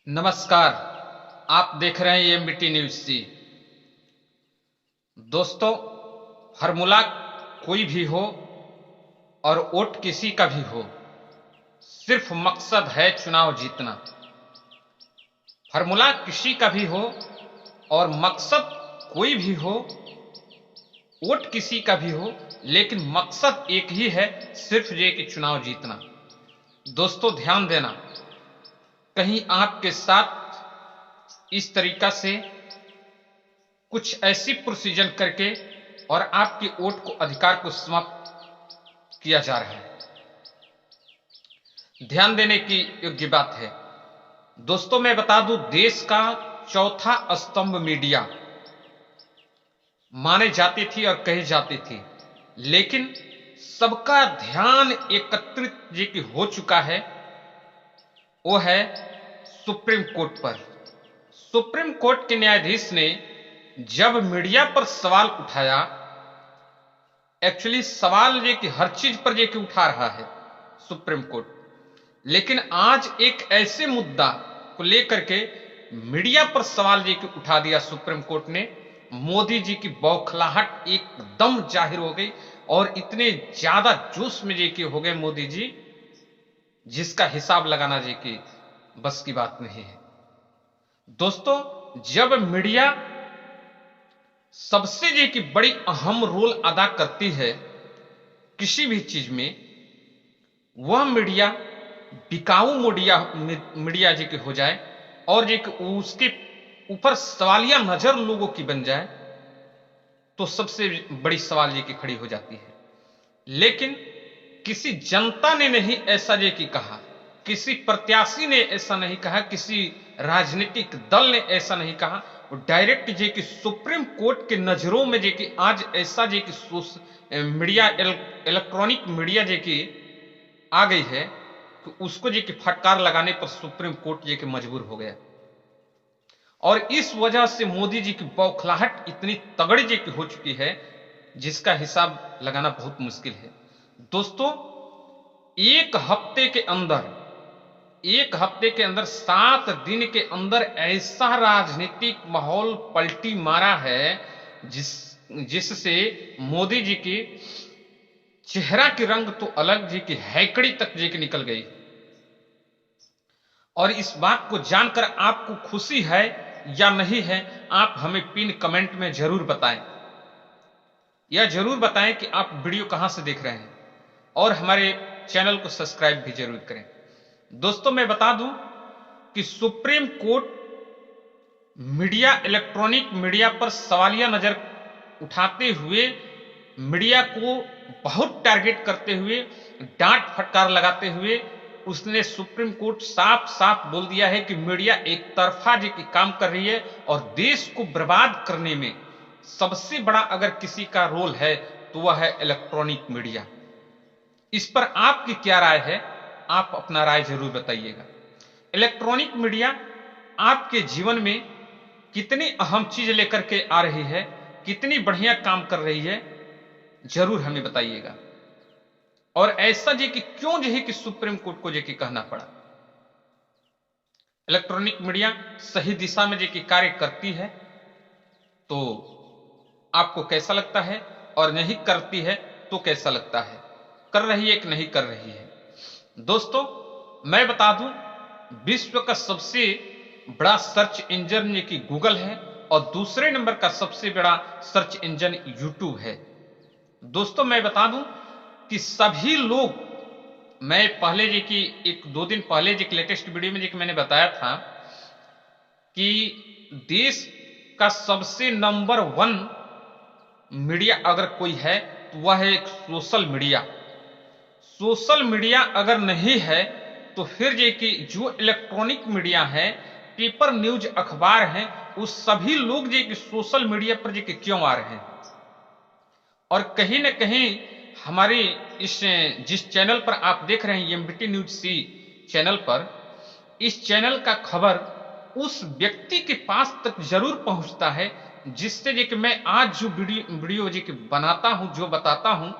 नमस्कार। आप देख रहे हैं एमबीटी न्यूज सी। दोस्तों, फार्मूला कोई भी हो और वोट किसी का भी हो, सिर्फ मकसद है चुनाव जीतना। फार्मूला किसी का भी हो और मकसद कोई भी हो, वोट किसी का भी हो, लेकिन मकसद एक ही है, सिर्फ ये कि चुनाव जीतना। दोस्तों ध्यान देना, कहीं आपके साथ इस तरीका से कुछ ऐसी प्रोसीजर करके और आपके वोट को अधिकार को समाप्त किया जा रहा है, ध्यान देने की योग्य बात है। दोस्तों मैं बता दूं, देश का चौथा स्तंभ मीडिया माने जाती थी और कही जाती थी, लेकिन सबका ध्यान एकत्रित जो कि हो चुका है वो है सुप्रीम कोर्ट पर। सुप्रीम कोर्ट के न्यायाधीश ने जब मीडिया पर सवाल उठाया, एक्चुअली सवाल ये कि हर चीज पर ये कि उठा रहा है सुप्रीम कोर्ट, लेकिन आज एक ऐसे मुद्दा को लेकर के मीडिया पर सवाल ये कि उठा दिया सुप्रीम कोर्ट ने। मोदी जी की बौखलाहट एकदम जाहिर हो गई और इतने ज्यादा जोश में ये कि हो गए मोदी जी, जिसका हिसाब लगाना जी की बस की बात नहीं है। दोस्तों, जब मीडिया सबसे जी की बड़ी अहम रोल अदा करती है किसी भी चीज में, वह मीडिया बिकाऊ मीडिया जी की हो जाए और जी उसके ऊपर सवालिया नजर लोगों की बन जाए, तो सबसे बड़ी सवाल ये की खड़ी हो जाती है। लेकिन किसी जनता ने नहीं ऐसा ये की कहा, किसी प्रत्याशी ने ऐसा नहीं कहा, किसी राजनीतिक दल ने ऐसा नहीं कहा। वो डायरेक्ट जे कि सुप्रीम कोर्ट के नजरों में जे कि आज ऐसा जे कि मीडिया इलेक्ट्रॉनिक मीडिया जे कि आ गई है कि उसको जे कि फटकार लगाने पर सुप्रीम कोर्ट जे कि मजबूर हो गया। और इस वजह से मोदी जी की बौखलाहट इतनी तगड़ी जे कि हो चुकी है, जिसका हिसाब लगाना बहुत मुश्किल है। दोस्तों, एक हफ्ते के अंदर 7 दिन के अंदर ऐसा राजनीतिक माहौल पलटी मारा है जिससे मोदी जी की चेहरा की रंग तो अलग जी की हैकड़ी तक जी की निकल गई। और इस बात को जानकर आपको खुशी है या नहीं है, आप हमें पिन कमेंट में जरूर बताएं, या जरूर बताएं कि आप वीडियो कहां से देख रहे हैं, और हमारे चैनल को सब्सक्राइब भी जरूर करें। दोस्तों मैं बता दूं कि supreme court media electronic media पर सवालिया नजर उठाते हुए, मीडिया को बहुत टारगेट करते हुए, डांट फटकार लगाते हुए, उसने सुप्रीम कोर्ट साफ साफ बोल दिया है कि मीडिया एक तरफा जी की काम कर रही है और देश को बर्बाद करने में सबसे बड़ा अगर किसी का रोल है तो वह है इलेक्ट्रॉनिक मीडिया। इस पर आपकी क्या राय है, आप अपना राय जरूर बताइएगा। इलेक्ट्रॉनिक मीडिया आपके जीवन में कितनी अहम चीज लेकर के आ रही है, कितनी बढ़िया काम कर रही है, जरूर हमें बताइएगा। और ऐसा जी कि क्यों जो है कि सुप्रीम कोर्ट को जो कि कहना पड़ा। इलेक्ट्रॉनिक मीडिया सही दिशा में जो कि कार्य करती है तो आपको कैसा लगता है, और नहीं करती है तो कैसा लगता है, कर रही है कि नहीं कर रही है। दोस्तों मैं बता दूं, विश्व का सबसे बड़ा सर्च इंजन ये कि गूगल है, और दूसरे नंबर का सबसे बड़ा सर्च इंजन यूट्यूब है। दोस्तों मैं बता दूं कि सभी लोग, मैं पहले जी की 1-2 दिन पहले जी लेटेस्ट वीडियो में जी मैंने बताया था कि देश का सबसे नंबर 1 मीडिया अगर कोई है तो वह है एक सोशल मीडिया। सोशल मीडिया अगर नहीं है तो फिर ये कि जो इलेक्ट्रॉनिक मीडिया है, पेपर न्यूज अखबार है, उस सभी लोग जो कि सोशल मीडिया पर जो कि क्यों आ रहे हैं। और कहीं ना कहीं हमारे इस जिस चैनल पर आप देख रहे हैं एमबीटी न्यूज सी चैनल पर, इस चैनल का खबर उस व्यक्ति के पास तक जरूर पहुंचता है जिससे जी कि मैं आज जो वीडियो जी कि बनाता हूं, जो बताता हूं,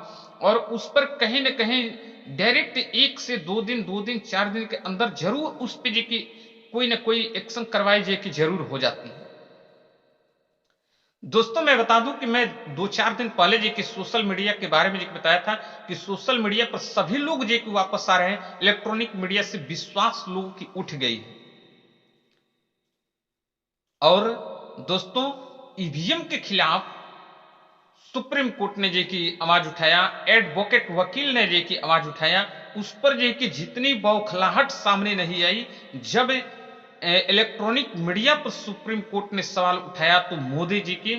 और उस पर कहीं ना कहीं डायरेक्ट 1 से 2 दिन 4 दिन के अंदर जरूर उस पे जी की कोई ना कोई एक्शन करवाई जाए कि जरूर हो जाती है। दोस्तों मैं बता दूं कि मैं 2-4 दिन पहले जो कि सोशल मीडिया के बारे में जो बताया था कि सोशल मीडिया पर सभी लोग जो कि वापस आ रहे हैं, इलेक्ट्रॉनिक मीडिया से विश्वास लोगों की उठ गई है। और दोस्तों ईवीएम के खिलाफ सुप्रीम कोर्ट ने जो कि आवाज उठाया, एडवोकेट वकील ने जो कि आवाज उठाया, उस पर जो कि जितनी बौखलाहट सामने नहीं आई। जब इलेक्ट्रॉनिक मीडिया पर सुप्रीम कोर्ट ने सवाल उठाया तो मोदी जी की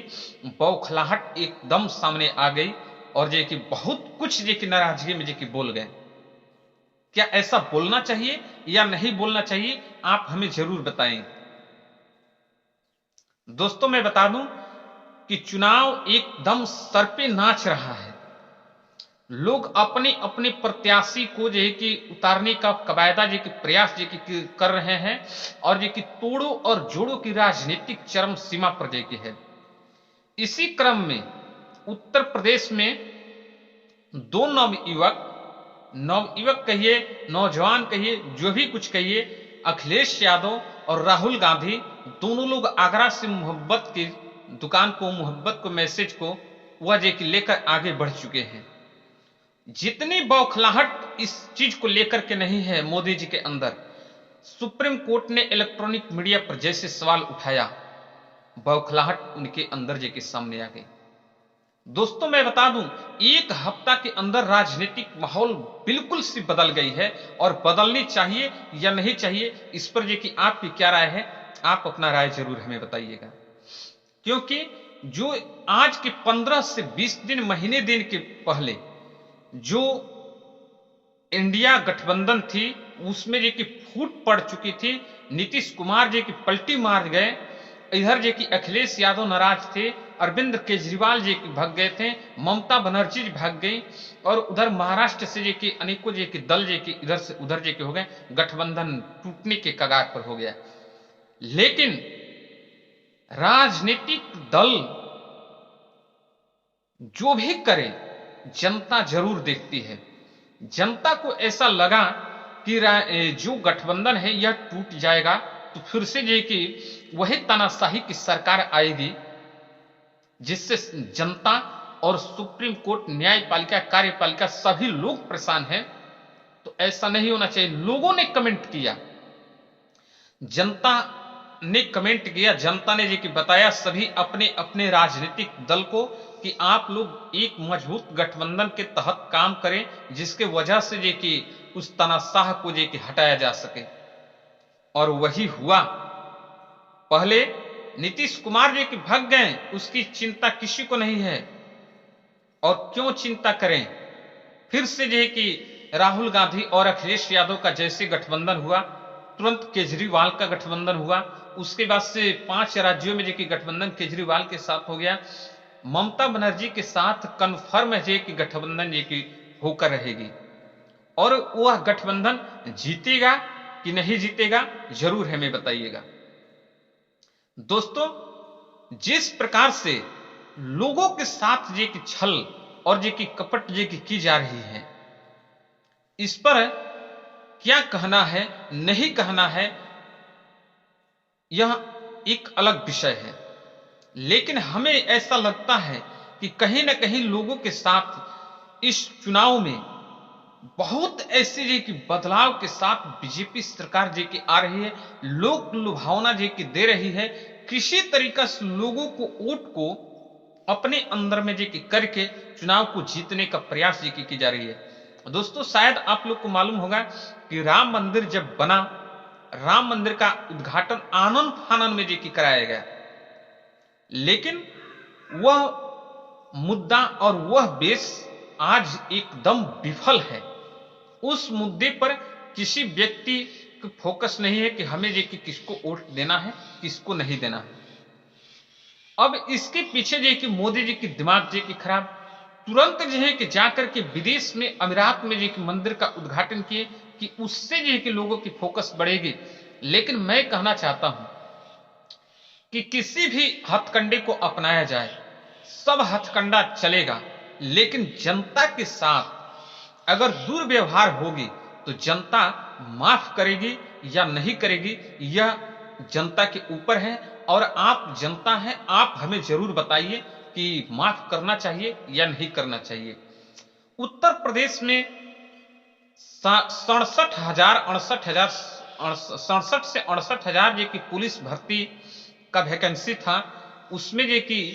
बौखलाहट एकदम सामने आ गई और जो कि बहुत कुछ जो कि नाराजगी में जो कि बोल गए। क्या ऐसा बोलना चाहिए या नहीं बोलना चाहिए, आप हमें जरूर बताएं। दोस्तों मैं बता दूं कि चुनाव एकदम सर पे नाच रहा है। लोग अपने अपने प्रत्याशी को जो है कि उतारने का कायदा जो कि प्रयास जो कि कर रहे हैं और जो कि तोड़ो और जोड़ो की राजनीतिक चरम सीमा पर जो कि है। इसी क्रम में उत्तर प्रदेश में दो नवयुवक कहिए, नौजवान कहिए, जो भी कुछ कहिए, अखिलेश यादव और राहुल गांधी दोनों लोग आगरा से मोहब्बत की दुकान को, मोहब्बत को, मैसेज को वह जो कि लेकर आगे बढ़ चुके हैं। जितनी बौखलाहट इस चीज को लेकर के नहीं है मोदी जी के अंदर, सुप्रीम कोर्ट ने इलेक्ट्रॉनिक मीडिया पर जैसे सवाल उठाया, बौखलाहट उनके अंदर जे के सामने आ गई। दोस्तों मैं बता दूं, एक हफ्ता के अंदर राजनीतिक माहौल बिल्कुल सी बदल गई है और बदलनी चाहिए या नहीं चाहिए, इस पर जे कि आपकी क्या राय है, आप अपना राय जरूर हमें बताइएगा। क्योंकि जो आज के 15 से 20 दिन, महीने दिन के पहले जो इंडिया गठबंधन थी उसमें जो कि फूट पड़ चुकी थी, नीतीश कुमार जी की पलटी मार गए, इधर जो कि अखिलेश यादव नाराज थे, अरविंद केजरीवाल जी भाग गए थे, ममता बनर्जी भाग गई और उधर महाराष्ट्र से जो कि अनेकों जो कि दल जो कि इधर से उधर जो कि हो गए, गठबंधन टूटने के कगार पर हो गया। लेकिन राजनीतिक दल जो भी करे जनता जरूर देखती है। जनता को ऐसा लगा कि जो गठबंधन है यह टूट जाएगा तो फिर से जो कि वही तानाशाही की सरकार आएगी, जिससे जनता और सुप्रीम कोर्ट, न्यायपालिका, कार्यपालिका सभी लोग परेशान हैं। तो ऐसा नहीं होना चाहिए। लोगों ने कमेंट किया, जनता ने कमेंट किया, जनता ने जो कि बताया सभी अपने अपने राजनीतिक दल को कि आप लोग एक मजबूत गठबंधन के तहत काम करें, जिसके वजह से जो कि उस तानाशाह को जो कि हटाया जा सके। और वही हुआ। पहले नीतीश कुमार जी की भाग गए, उसकी चिंता किसी को नहीं है और क्यों चिंता करें। फिर से जो है कि राहुल गांधी और अखिलेश यादव का जैसे गठबंधन हुआ, तुरंत केजरीवाल का गठबंधन हुआ, उसके बाद से 5 राज्यों में जो कि गठबंधन केजरीवाल के साथ हो गया। ममता बनर्जी के साथ कन्फर्म है कि गठबंधन ये की होकर रहेगी और वह गठबंधन जीतेगा कि नहीं जीतेगा जरूर हमें बताइएगा। दोस्तों जिस प्रकार से लोगों के साथ जे की छल और जे की कपट जे की जा रही है, इस पर क्या कहना है, नहीं कहना है, यह एक अलग विषय है। लेकिन हमें ऐसा लगता है कि कहीं ना कहीं लोगों के साथ इस चुनाव में बहुत ऐसे जे कि बदलाव के साथ बीजेपी सरकार जे की आ रही है, लोक लुभावना जे की दे रही है, किसी तरीका से लोगों को वोट को अपने अंदर में जे की करके चुनाव को जीतने का प्रयास जे की जा रही है। दोस्तों शायद आप लोग को मालूम होगा कि राम मंदिर जब बना, राम मंदिर का उद्घाटन आनन फानन में जे की कराया गया, लेकिन वह मुद्दा और वह बेस आज एकदम विफल है। उस मुद्दे पर किसी व्यक्ति को फोकस नहीं है कि हमें कि किसको वोट देना है, किसको नहीं देना है। अब इसके पीछे जो कि मोदी जी की दिमाग जो कि खराब, तुरंत जो है कि जाकर के विदेश में, अमीरात में जो कि मंदिर का उद्घाटन किए कि उससे जो है कि लोगों की फोकस बढ़ेगी। लेकिन मैं कहना चाहता हूं कि किसी भी हथकंडे को अपनाया जाए, सब हथकंडा चलेगा, लेकिन जनता के साथ अगर दुर्व्यवहार होगी तो जनता माफ करेगी, या नहीं करेगी, यह जनता के ऊपर है। और आप जनता हैं, आप हमें जरूर बताइए कि माफ करना चाहिए या नहीं करना चाहिए। उत्तर प्रदेश में 67 से 68,000 जो कि पुलिस भर्ती का वैकेंसी था, उसमें जो कि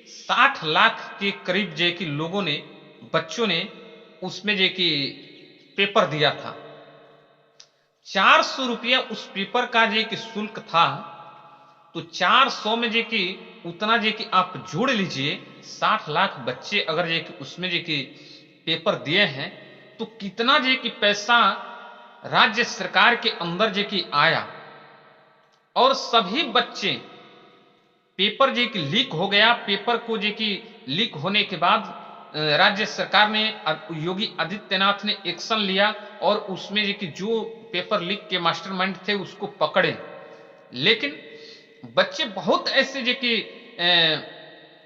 60 लाख के करीब जो कि लोगों ने, बच्चों ने उसमें जो कि पेपर दिया था। 400 रुपया उस पेपर का जो कि शुल्क था। तो 400 में जो कि उतना जो कि आप जोड़ लीजिए, 60 लाख बच्चे अगर जो कि उसमें जो कि पेपर दिए हैं, तो कितना जो कि पैसा राज्य सरकार के अंदर जो कि आया। और सभी बच्चे, पेपर जो कि लीक हो गया, पेपर को जो कि लीक होने के बाद राज्य सरकार ने, योगी आदित्यनाथ ने एक्शन लिया और उसमें जो कि जो पेपर लीक के मास्टरमाइंड थे उसको पकड़े। लेकिन बच्चे बहुत ऐसे जो कि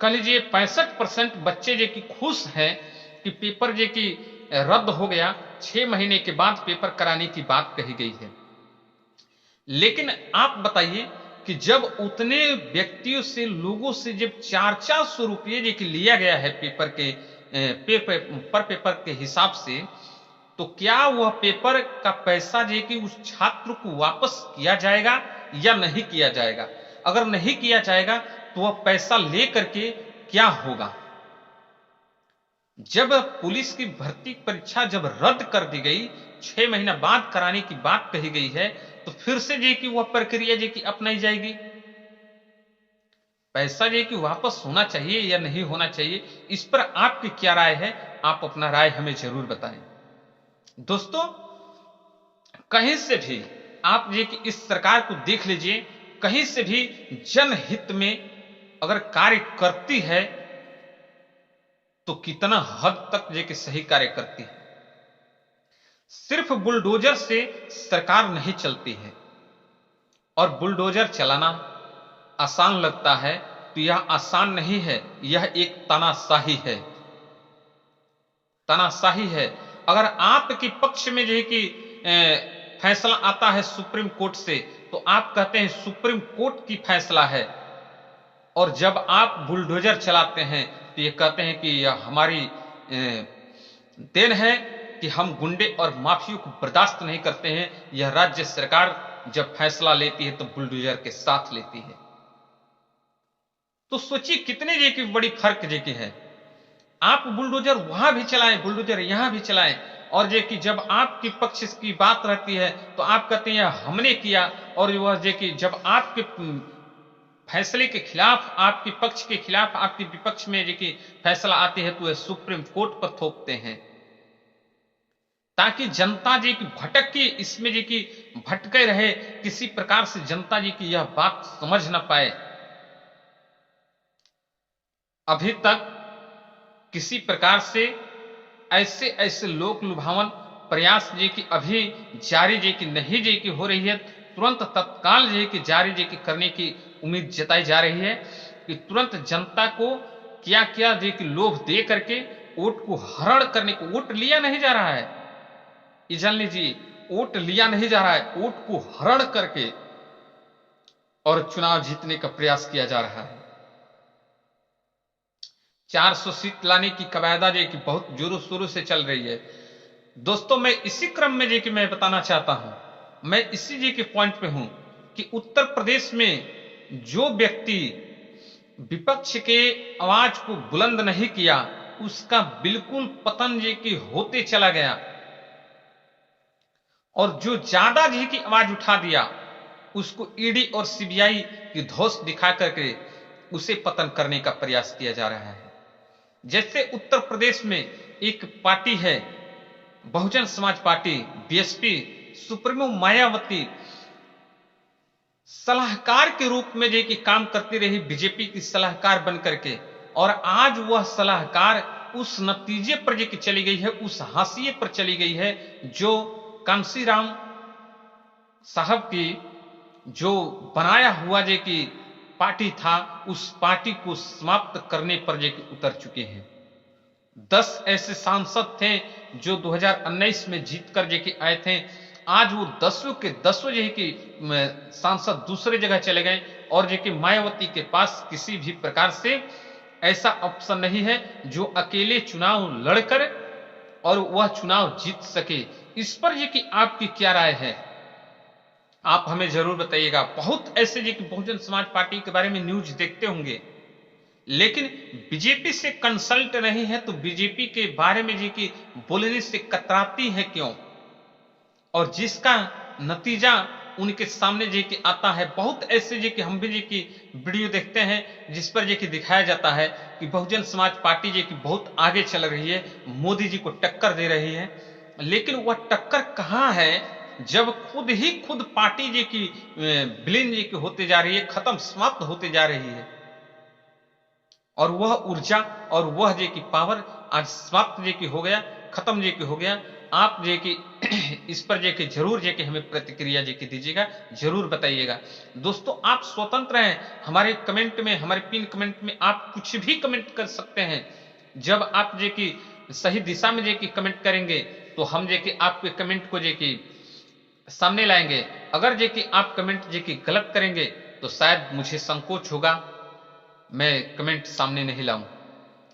कह लीजिए 65% बच्चे जो कि खुश हैं कि पेपर जो कि रद्द हो गया, 6 महीने के बाद पेपर कराने की बात कही गई है। लेकिन आप बताइए कि जब उतने व्यक्तियों से, लोगों से जब 400 रुपये जो कि लिया गया है पेपर के पर पेपर के हिसाब से, तो क्या वह पेपर का पैसा जो कि उस छात्र को वापस किया जाएगा या नहीं किया जाएगा? अगर नहीं किया जाएगा तो वह पैसा ले करके क्या होगा? जब पुलिस की भर्ती परीक्षा जब रद्द कर दी गई, 6 महीना बाद कराने की बात कही गई है, तो फिर से जो कि वह प्रक्रिया जो कि अपनाई जाएगी। पैसा जो कि वापस होना चाहिए या नहीं होना चाहिए, इस पर आपकी क्या राय है? आप अपना राय हमें जरूर बताएं। दोस्तों, कहीं से भी आप ये कि इस सरकार को देख लीजिए, कहीं से भी जनहित में अगर कार्य करती है तो कितना हद तक ये कि सही कार्य करती है। सिर्फ बुलडोजर से सरकार नहीं चलती है। और बुलडोजर चलाना आसान लगता है तो यह आसान नहीं है, यह एक तानाशाही है। तानाशाही है। अगर आपके पक्ष में जो है कि फैसला आता है सुप्रीम कोर्ट से, तो आप कहते हैं सुप्रीम कोर्ट की फैसला है। और जब आप बुलडोजर चलाते हैं तो ये कहते हैं कि यह हमारी देन है कि हम गुंडे और माफियों को बर्दाश्त नहीं करते हैं। यह राज्य सरकार जब फैसला लेती है तो बुलडोजर के साथ लेती है। तो सोचिए कितने जे की बड़ी फर्क जे की है। आप बुलडोजर वहां भी चलाएं, बुलडोजर यहां भी चलाएं, और जे कि जब आपके पक्ष की बात रहती है तो आप कहते हैं हमने किया, और वह जे कि जब आपके फैसले के खिलाफ, आपके पक्ष के खिलाफ, आपके विपक्ष में जे कि फैसला आते हैं तो वह सुप्रीम कोर्ट पर थोपते हैं, ताकि जनता जी की भटक की, इसमें जी की भटके रहे, किसी प्रकार से जनता जी की यह बात समझ न पाए। अभी तक किसी प्रकार से ऐसे ऐसे लोक लुभावन प्रयास जी की अभी जारी जी की नहीं जी की हो रही है। तुरंत तत्काल जी की जारी जी की करने की उम्मीद जताई जा रही है कि तुरंत जनता को क्या क्या जी की लोभ दे करके वोट को हरण करने को, वोट लिया नहीं जा रहा है, ये जान लीजिए, वोट लिया नहीं जा रहा है, वोट को हरण करके और चुनाव जीतने का प्रयास किया जा रहा है। 400 सीट लाने की कवायदा जो कि बहुत जोरों शोरों से चल रही है। दोस्तों, मैं इसी क्रम में जो कि मैं बताना चाहता हूं, मैं इसी जी के पॉइंट पे हूं कि उत्तर प्रदेश में जो व्यक्ति विपक्ष के आवाज को बुलंद नहीं किया, उसका बिल्कुल पतन जी की होते चला गया, और जो ज्यादा जी की आवाज उठा दिया उसको ईडी और सीबीआई की धौंस दिखा करके उसे पतन करने का प्रयास किया जा रहा है। जैसे उत्तर प्रदेश में एक पार्टी है Bahujan Samaj party, BSP, supremo Mayawati सलाहकार के रूप में जो कि काम करती रही, बीजेपी की सलाहकार बन करके, और आज वह सलाहकार उस नतीजे पर जो कि चली गई है, उस हाशिए पर चली गई है जो कांशीराम साहब की जो बनाया हुआ जो कि पार्टी था, उस पार्टी को समाप्त करने पर जो कि उतर चुके हैं। 10 ऐसे सांसद थे जो 2019 में जीतकर जो कि आए थे, आज वो 10 के 10 जो है कि सांसद दूसरे जगह चले गए और जो कि मायावती के पास किसी भी प्रकार से ऐसा ऑप्शन नहीं है जो अकेले चुनाव लड़कर और वह चुनाव जीत सके। इस पर ये कि आपकी क्या राय है, आप हमें जरूर बताइएगा। बहुत ऐसे जो कि बहुजन समाज पार्टी के बारे में न्यूज देखते होंगे, लेकिन बीजेपी से कंसल्ट नहीं है तो बीजेपी के बारे में जी की बोलने से कतराती है क्यों, और जिसका नतीजा उनके सामने जी की आता है। बहुत ऐसे जी कि हम भी जी की वीडियो देखते हैं जिस पर जी की दिखाया जाता है कि बहुजन समाज पार्टी जी की बहुत आगे चल रही है, मोदी जी को टक्कर दे रही है, लेकिन वह टक्कर कहां है जब खुद पार्टी जी की विलीन जी की होते जा रही है, खत्म समाप्त होते जा रही है, और वह ऊर्जा और वह जे की पावर आज समाप्त जे की हो गया, खत्म जे की हो गया। आप जे की इस पर जे की जरूर जे की हमें प्रतिक्रिया जे की दीजिएगा, जरूर बताइएगा। दोस्तों आप स्वतंत्र हैं, हमारे कमेंट में, हमारे पिन कमेंट में आप कुछ भी कमेंट कर सकते हैं। जब आप जे की सही दिशा में जे की कमेंट करेंगे तो हम जे की आपके कमेंट को जे की सामने लाएंगे। अगर जे कि आप कमेंट जे कि गलत करेंगे तो शायद मुझे संकोच होगा, मैं कमेंट सामने नहीं लाऊं।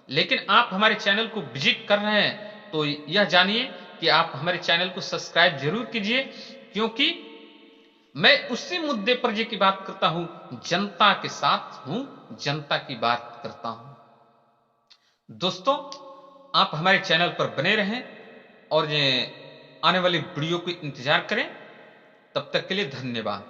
लेकिन आप हमारे चैनल को विजिट कर रहे हैं तो यह जानिए कि आप हमारे चैनल को सब्सक्राइब जरूर कीजिए, क्योंकि मैं उसी मुद्दे पर जी की बात करता हूं, जनता के साथ हूं, जनता की बात करता हूं। दोस्तों आप हमारे चैनल पर बने रहें और ये आने वाली वीडियो को इंतजार करें। तब तक के लिए धन्यवाद।